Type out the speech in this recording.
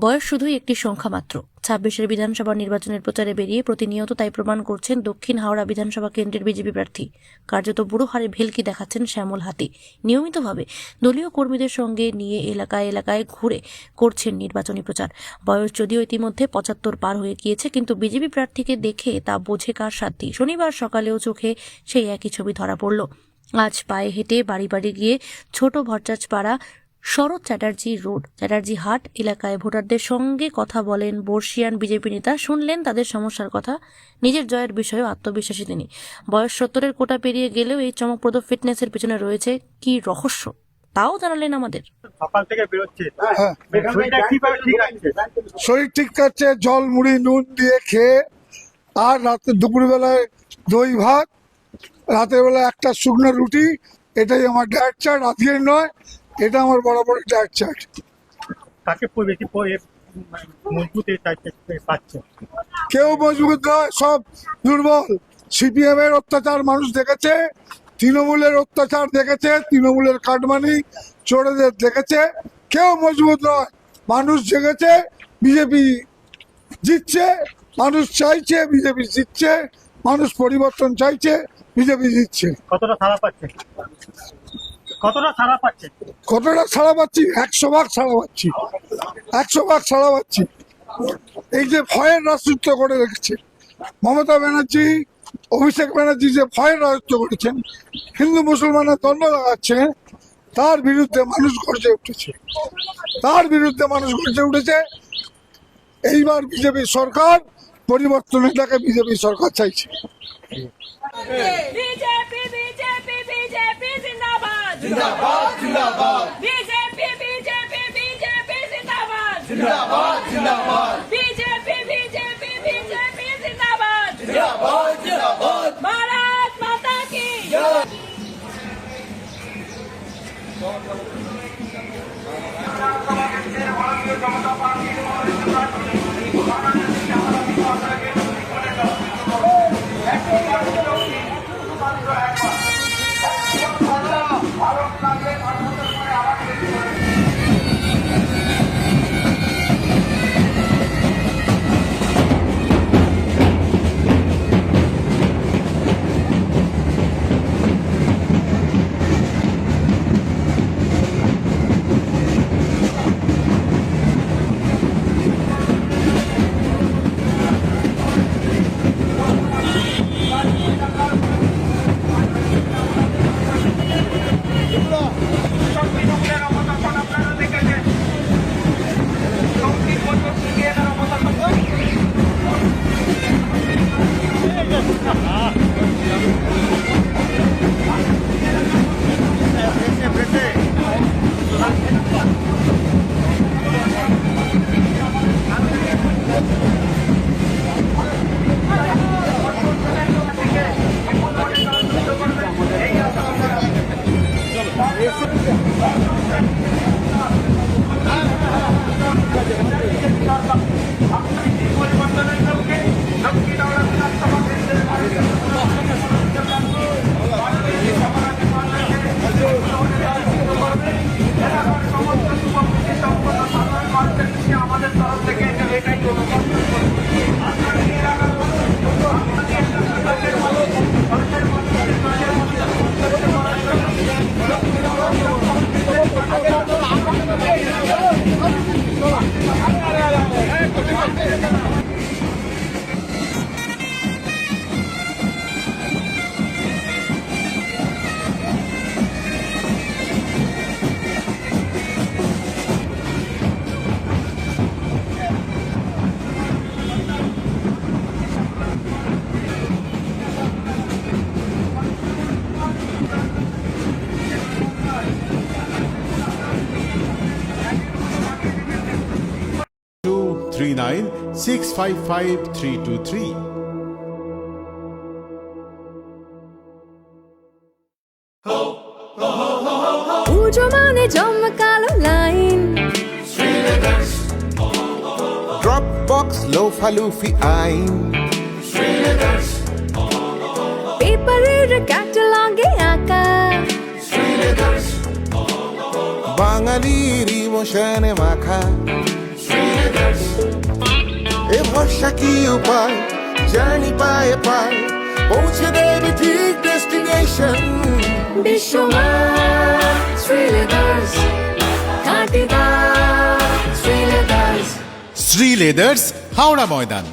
বয়স শুধুই একটি সংখ্যা মাত্র। ২৬-এর বিধানসভা নির্বাচনের প্রচারে বেরিয়ে প্রতিনিয়ত তাই প্রমাণ করছেন দক্ষিণ হাওড়া বিধানসভা কেন্দ্রের বিজেপি প্রার্থী। কার্যত বুড়ো হারে ভেলকি দেখাচ্ছেন শ্যামল হাতি। নিয়মিতভাবে দলীয় কর্মীদের সঙ্গে নিয়ে এলাকায় এলাকায় ঘুরে করছেন নির্বাচনী প্রচার। বয়স যদিও ইতিমধ্যে ৭৫ পার হয়ে গিয়েছে, কিন্তু বিজেপি প্রার্থীকে দেখে তা বোঝে কার সাধ্যি। শনিবার সকালেও চোখে সেই একই ছবি ধরা পড়ল। আজ পায়ে হেঁটে বাড়ি বাড়ি গিয়ে ছোট ভট্টাচপাড়া শরৎ চ্যাটার্জি রোড, চ্যাটার্জি হাট এলাকায় ভোটারদের সঙ্গে কথা বলেন বর্ষিয়ান বিজেপি নেতা। শুনলেন তাদের সমস্যার কথা। নিজের জয়ের বিষয়েও আত্মবিশ্বাসী তিনি। বয়স ৭০-এর কোটা পেরিয়ে গেলেও এই চমকপ্রদ ফিটনেসের পেছনে রয়েছে কি রহস্য, তাও জানালেন আমাদের। সকাল থেকে বেরোচ্ছে, শরীর ঠিক থাকছে, জল মুড়ি নুন দিয়ে খেয়ে, আর রাতে দুপুরবেলায় দই ভাত, রাতের বেলা একটা শুকনো রুটি, এটাই আমার ডায়েট চার্ট। আজকের নয়, এটা আমার বরাবর ডায়েট চার্ট। কাকে বেশি মজবুত পাচ্ছে? কেউ মজবুত নয়, সব দুর্বল। সিপিএম এর অত্যাচার মানুষ দেখেছে, তৃণমূলের অত্যাচার দেখেছে, তৃণমূলের কাটমানি চোরেদের দেখেছে। কেউ মজবুত নয়, মানুষ জেগেছে, বিজেপি জিতছে, মানুষ চাইছে বিজেপি জিতছে, মানুষ পরিবর্তন চাইছে, বিজেপি জিতছে। কতটা সাড়া পাচ্ছে? কতটা সাড়া পাচ্ছে? কতটা ছাড়া পাচ্ছি? ১০০ ভাগ ছাড়া পাচ্ছি, ১০০ ভাগ ছাড়া পাচ্ছি। এই যে ভয়ের রাজত্ব করে রেখেছে মমতা ব্যানার্জি, অভিষেক ব্যানার্জি, যে ভয়ের রাজত্ব করেছেন, হিন্দু মুসলমানের দ্বন্দ্ব লাগাচ্ছে, তার বিরুদ্ধে মানুষ গর্জে উঠেছে, তার বিরুদ্ধে মানুষ গর্জে উঠেছে। এইবার বিজেপি সরকার পরিবর্তনের ডাকে বিজেপি সরকার চাইছে। বিজেপি বিজেপি বিজেপি জিন্দাবাদ জিন্দাবাদ জিন্দাবাদ বিজেপি বিজেপি বিজেপি জিন্দাবাদ জিন্দাবাদ জিন্দাবাদ বিজেপি বিজেপি বিজেপি জিন্দাবাদ জিন্দাবাদ জিন্দাবাদ ভারত মাতা কি Nine 655 323. পুজো মানে জমকালো line Dropbox low falufi ain. পেপারের ক্যাটালগে আঁকা বাঙালির ইমোশনে মাখা এ ভরসা কি উপায় জার্নি পায়ে পায় পৌঁছে দেবে ঠিক ডেস্টিনেশন বিশ্বমান শ্রীলেদার্স খাঁটি দাম শ্রীলেদার্স শ্রী লেদার্স হাওড়া ময়দান।